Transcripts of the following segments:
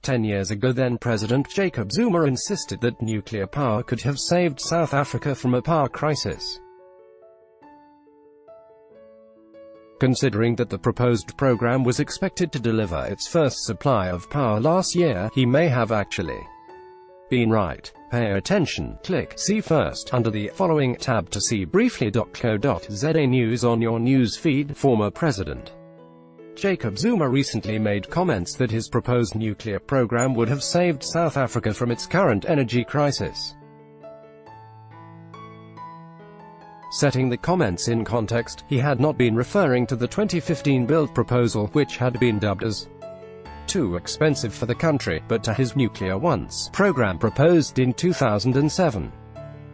10 years ago, then President Jacob Zuma insisted that nuclear power could have saved South Africa from a power crisis. Considering that the proposed program was expected to deliver its first supply of power last year, he may have actually been right. Pay attention. Click See First under the following tab to see briefly.co.za news on your news feed. Former President Jacob Zuma recently made comments that his proposed nuclear program would have saved South Africa from its current energy crisis. Setting the comments in context, he had not been referring to the 2015 build proposal, which had been dubbed as too expensive for the country, but to his Nuclear Once program proposed in 2007.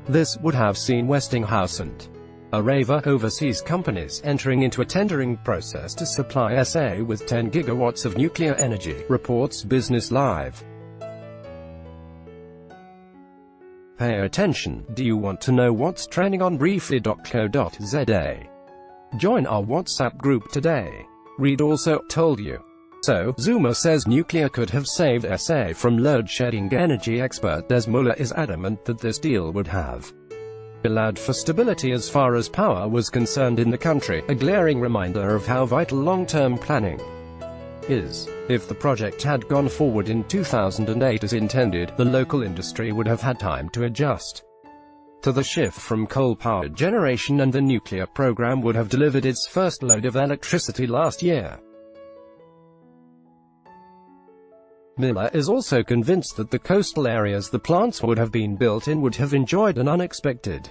This would have seen Westinghouse and a rave of overseas companies entering into a tendering process to supply SA with 10 gigawatts of nuclear energy, reports Business Live. Pay attention. Do you want to know what's trending on briefly.co.za? Join our WhatsApp group today. Read also told you so. Zuma says nuclear could have saved SA from load shedding. Energy expert Des Muller is adamant that this deal would have allowed for stability as far as power was concerned in the country, a glaring reminder of how vital long-term planning is. If the project had gone forward in 2008 as intended, the local industry would have had time to adjust to the shift from coal-powered generation, and the nuclear program would have delivered its first load of electricity last year. Miller is also convinced that the coastal areas the plants would have been built in would have enjoyed an unexpected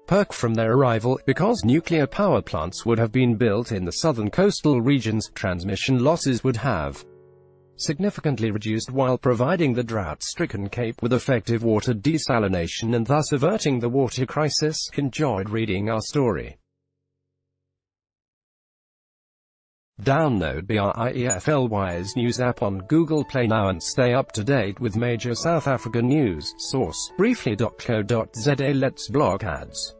perk from their arrival, because nuclear power plants would have been built in the southern coastal regions. Transmission losses would have significantly reduced while providing the drought-stricken Cape with effective water desalination and thus averting the water crisis. Enjoyed reading our story? Download BRIEFLY's news app on Google Play now and stay up to date with major South African news. Source: briefly.co.za. Let's block ads.